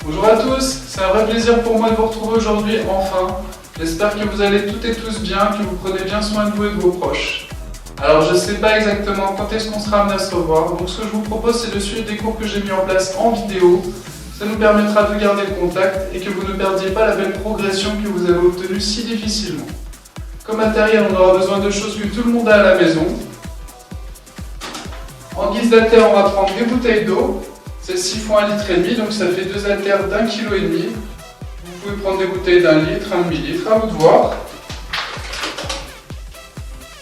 Bonjour à tous, c'est un vrai plaisir pour moi de vous retrouver aujourd'hui enfin. J'espère que vous allez toutes et tous bien, que vous prenez bien soin de vous et de vos proches. Alors je ne sais pas exactement quand est-ce qu'on sera amené à se revoir, donc ce que je vous propose c'est de suivre des cours que j'ai mis en place en vidéo. Ça nous permettra de garder le contact et que vous ne perdiez pas la belle progression que vous avez obtenue si difficilement. Comme matériel, on aura besoin de choses que tout le monde a à la maison. En guise d'haltère, on va prendre des bouteilles d'eau. Celles-ci font 1,5 litre, donc ça fait 2 haltères d'1,5 kg. Vous pouvez prendre des bouteilles d'1 litre, 1 demi-litre, à vous de voir.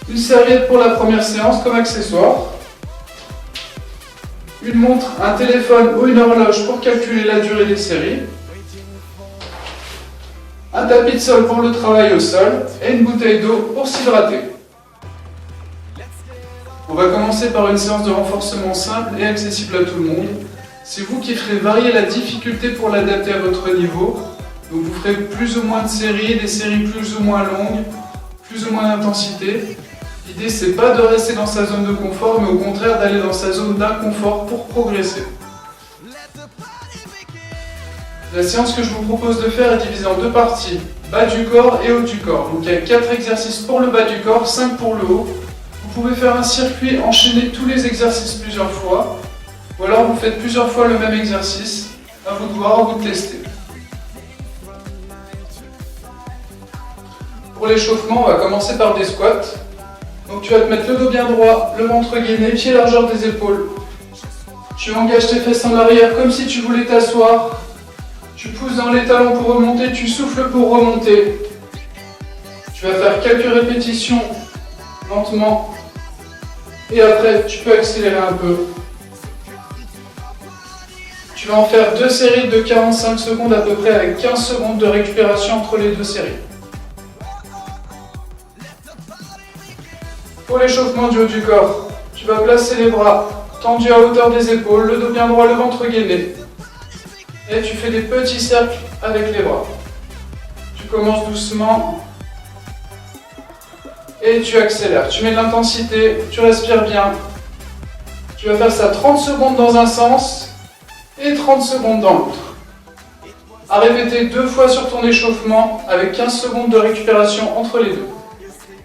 Une serviette pour la première séance comme accessoire. Une montre, un téléphone ou une horloge pour calculer la durée des séries. Un tapis de sol pour le travail au sol et une bouteille d'eau pour s'hydrater. On va commencer par une séance de renforcement simple et accessible à tout le monde. C'est vous qui ferez varier la difficulté pour l'adapter à votre niveau. Donc vous ferez plus ou moins de séries, des séries plus ou moins longues, plus ou moins d'intensité. L'idée c'est pas de rester dans sa zone de confort, mais au contraire d'aller dans sa zone d'inconfort pour progresser. La séance que je vous propose de faire est divisée en 2 parties, bas du corps et haut du corps. Donc il y a 4 exercices pour le bas du corps, 5 pour le haut. Vous pouvez faire un circuit, enchaîner tous les exercices plusieurs fois, ou alors vous faites plusieurs fois le même exercice, à vous de voir, à vous de tester. Pour l'échauffement, on va commencer par des squats. Donc tu vas te mettre le dos bien droit, le ventre gainé, pied largeur des épaules. Tu engages tes fesses en arrière comme si tu voulais t'asseoir. Tu pousses dans les talons pour remonter, tu souffles pour remonter. Tu vas faire quelques répétitions lentement. Et après, tu peux accélérer un peu. Tu vas en faire 2 séries de 45 secondes à peu près avec 15 secondes de récupération entre les 2 séries. Pour l'échauffement du haut du corps, tu vas placer les bras tendus à hauteur des épaules, le dos bien droit, le ventre gainé. Et tu fais des petits cercles avec les bras. Tu commences doucement et tu accélères. Tu mets de l'intensité, tu respires bien. Tu vas faire ça 30 secondes dans un sens et 30 secondes dans l'autre. À répéter 2 fois sur ton échauffement avec 15 secondes de récupération entre les deux.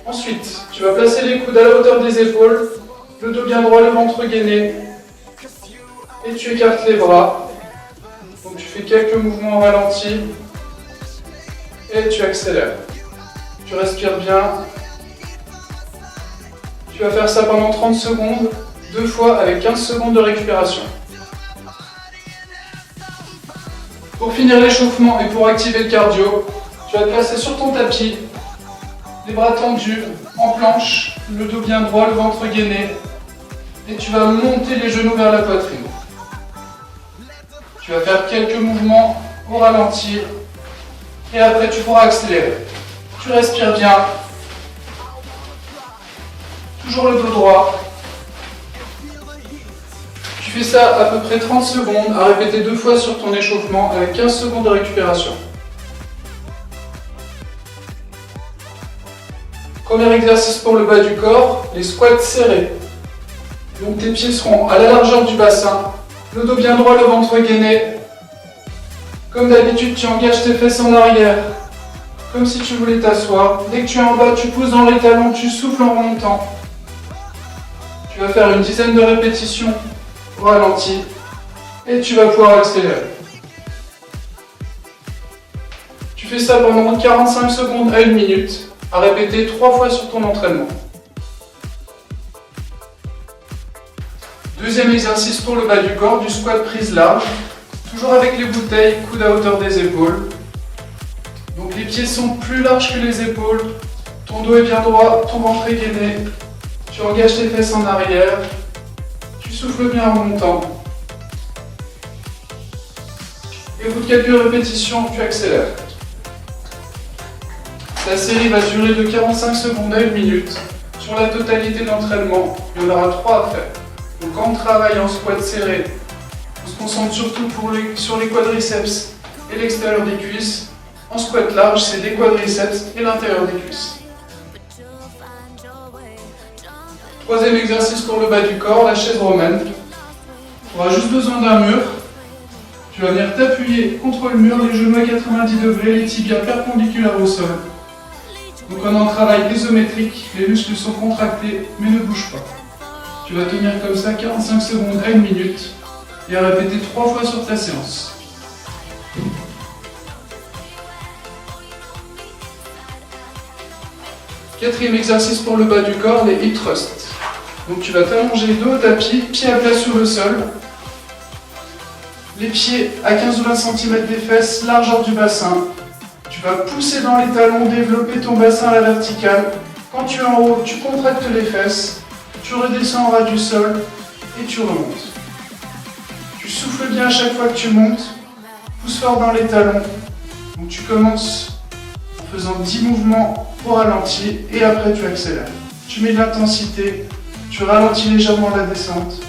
Ensuite, tu vas placer les coudes à la hauteur des épaules, le dos bien droit, le ventre gainé, et tu écartes les bras. Donc tu fais quelques mouvements au ralenti, et tu accélères. Tu respires bien. Tu vas faire ça pendant 30 secondes, 2 fois avec 15 secondes de récupération. Pour finir l'échauffement et pour activer le cardio, tu vas te placer sur ton tapis, les bras tendus, en planche, le dos bien droit, le ventre gainé, et tu vas monter les genoux vers la poitrine. Tu vas faire quelques mouvements au ralenti, et après tu pourras accélérer. Tu respires bien, toujours le dos droit. Tu fais ça à peu près 30 secondes, à répéter 2 fois sur ton échauffement, avec 15 secondes de récupération. Premier exercice pour le bas du corps, les squats serrés. Donc tes pieds seront à la largeur du bassin, le dos bien droit, le ventre gainé. Comme d'habitude, tu engages tes fesses en arrière, comme si tu voulais t'asseoir. Dès que tu es en bas, tu pousses dans les talons, tu souffles en remontant. Tu vas faire une dizaine de répétitions au ralenti et tu vas pouvoir accélérer. Tu fais ça pendant 45 secondes à 1 minute. À répéter 3 fois sur ton entraînement. Deuxième exercice pour le bas du corps, du squat prise large. Toujours avec les bouteilles, coudes à hauteur des épaules. Donc les pieds sont plus larges que les épaules. Ton dos est bien droit, ton ventre est gainé. Tu engages tes fesses en arrière. Tu souffles bien en montant. Et au bout de quelques répétitions, tu accélères. La série va durer de 45 secondes à 1 minute. Sur la totalité de l'entraînement, il y en aura 3 à faire. Donc quand on travaille en squat serré, on se concentre surtout sur les quadriceps et l'extérieur des cuisses. En squat large, c'est les quadriceps et l'intérieur des cuisses. Troisième exercice pour le bas du corps, la chaise romaine. On aura juste besoin d'un mur. Tu vas venir t'appuyer contre le mur, les genoux à 90 degrés, les tibias perpendiculaires au sol. Donc on est en travail isométrique, les muscles sont contractés, mais ne bouge pas. Tu vas tenir comme ça 45 secondes à 1 minute et à répéter 3 fois sur ta séance. Quatrième exercice pour le bas du corps, les hip thrusts. Donc tu vas t'allonger dos au tapis, pieds à plat sur le sol. Les pieds à 15 ou 20 cm des fesses, largeur du bassin. Tu vas pousser dans les talons, développer ton bassin à la verticale. Quand tu es en haut, tu contractes les fesses, tu redescends en ras du sol et tu remontes. Tu souffles bien à chaque fois que tu montes, pousse fort dans les talons. Donc tu commences en faisant 10 mouvements au ralenti et après tu accélères. Tu mets de l'intensité, tu ralentis légèrement la descente.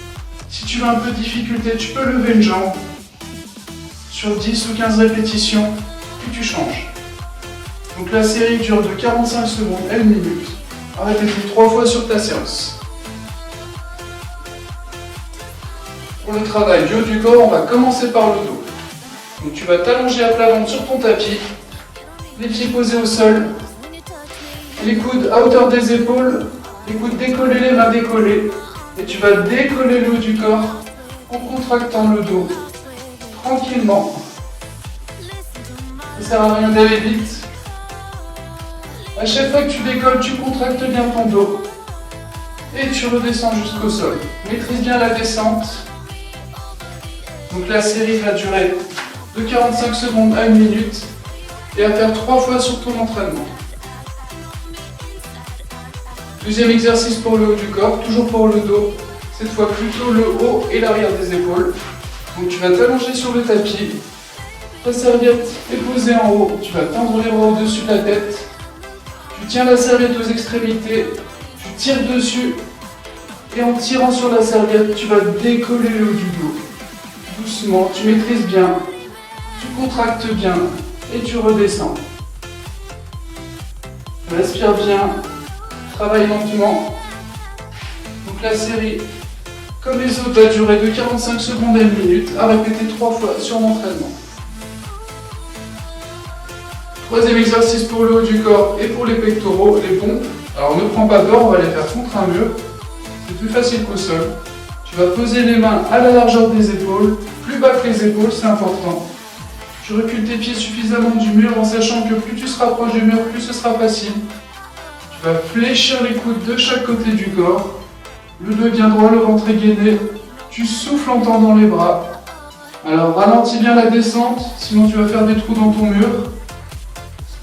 Si tu as un peu de difficulté, tu peux lever une jambe sur 10 ou 15 répétitions, puis tu changes. Donc la série dure de 45 secondes à 1 minute, à répéter 3 fois sur ta séance. Pour le travail du haut du corps, on va commencer par le dos. Donc tu vas t'allonger à plat ventre sur ton tapis, les pieds posés au sol, les coudes à hauteur des épaules, les coudes décollés, les mains décollées, et tu vas décoller le haut du corps en contractant le dos, tranquillement. Ça ne sert à rien d'aller vite. À chaque fois que tu décolles, tu contractes bien ton dos et tu redescends jusqu'au sol. Maîtrise bien la descente. Donc la série va durer de 45 secondes à 1 minute et à faire 3 fois sur ton entraînement. Deuxième exercice pour le haut du corps, toujours pour le dos, cette fois plutôt le haut et l'arrière des épaules. Donc tu vas t'allonger sur le tapis, ta serviette est posée en haut, tu vas tendre les bras au-dessus de la tête, tu tiens la serviette aux extrémités, tu tires dessus et en tirant sur la serviette, tu vas décoller le haut du dos. Doucement, tu maîtrises bien, tu contractes bien et tu redescends. Respire bien. Travaille lentement. Donc la série, comme les autres, va durer de 45 secondes à 1 minute, à répéter 3 fois sur l'entraînement. Troisième exercice pour le haut du corps et pour les pectoraux, les pompes. Alors ne prends pas peur, on va les faire contre un mur. C'est plus facile qu'au sol. Tu vas poser les mains à la largeur des épaules, plus bas que les épaules, c'est important. Tu recules tes pieds suffisamment du mur en sachant que plus tu se rapproches du mur, plus ce sera facile. Tu vas fléchir les coudes de chaque côté du corps. Le dos est bien droit, le ventre est gainé. Tu souffles en tendant les bras. Alors ralentis bien la descente, sinon tu vas faire des trous dans ton mur.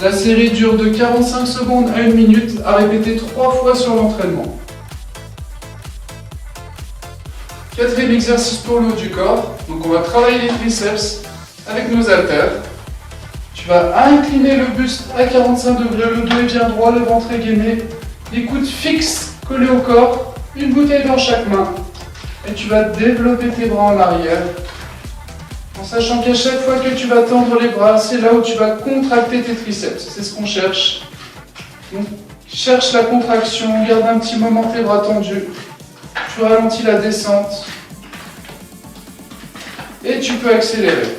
La série dure de 45 secondes à 1 minute, à répéter 3 fois sur l'entraînement. Quatrième exercice pour le haut du corps. Donc on va travailler les triceps avec nos haltères. Tu vas incliner le buste à 45 degrés, le dos est bien droit, le ventre est gainé, les coudes fixes collés au corps, une bouteille dans chaque main. Et tu vas développer tes bras en arrière, en sachant qu'à chaque fois que tu vas tendre les bras, c'est là où tu vas contracter tes triceps. C'est ce qu'on cherche. Donc, cherche la contraction, garde un petit moment tes bras tendus. Tu ralentis la descente. Et tu peux accélérer.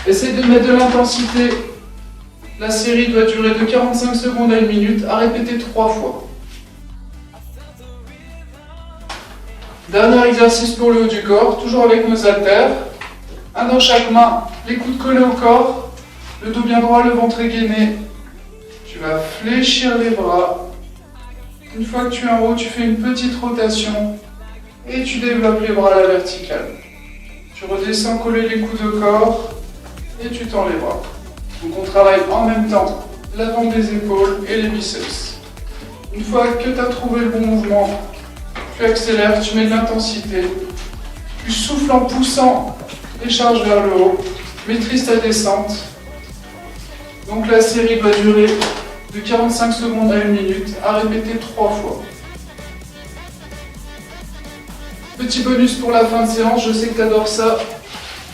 Essaye de mettre de l'intensité. La série doit durer de 45 secondes à 1 minute, à répéter 3 fois. Dernier exercice pour le haut du corps, toujours avec nos haltères. Un dans chaque main, les coudes collés au corps, le dos bien droit, le ventre est gainé. Tu vas fléchir les bras. Une fois que tu es en haut, tu fais une petite rotation et tu développes les bras à la verticale. Tu redescends, coller les coudes au corps et tu tends les bras. Donc on travaille en même temps l'avant des épaules et les biceps. Une fois que tu as trouvé le bon mouvement, tu accélères, tu mets de l'intensité, tu souffles en poussant les charges vers le haut, maîtrise ta descente. Donc la série va durer de 45 secondes à 1 minute, à répéter 3 fois. Petit bonus pour la fin de séance, je sais que tu adores ça.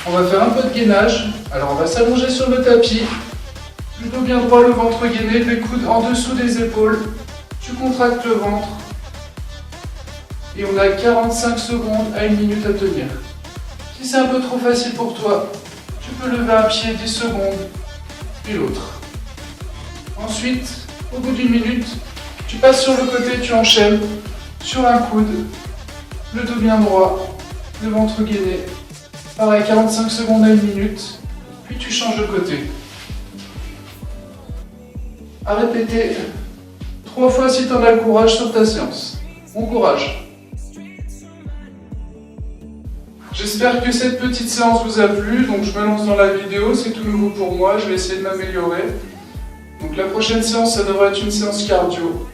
On va faire un peu de gainage. Alors on va s'allonger sur le tapis, le dos bien droit, le ventre gainé, les coudes en dessous des épaules. Tu contractes le ventre. Et on a 45 secondes à 1 minute à tenir. Si Si c'est un peu trop facile pour toi, tu peux lever un pied 10 secondes, puis l'autre. Ensuite, au bout d'une minute, tu passes sur le côté, tu enchaînes sur un coude, le dos bien droit, le ventre gainé. Pareil, 45 secondes à 1 minute, puis tu changes de côté. À répéter 3 fois si tu en as le courage sur ta séance. Bon courage! J'espère que cette petite séance vous a plu, donc je me lance dans la vidéo, c'est tout nouveau pour moi, je vais essayer de m'améliorer. Donc la prochaine séance, ça devrait être une séance cardio.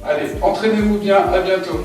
Allez, entraînez-vous bien, à bientôt.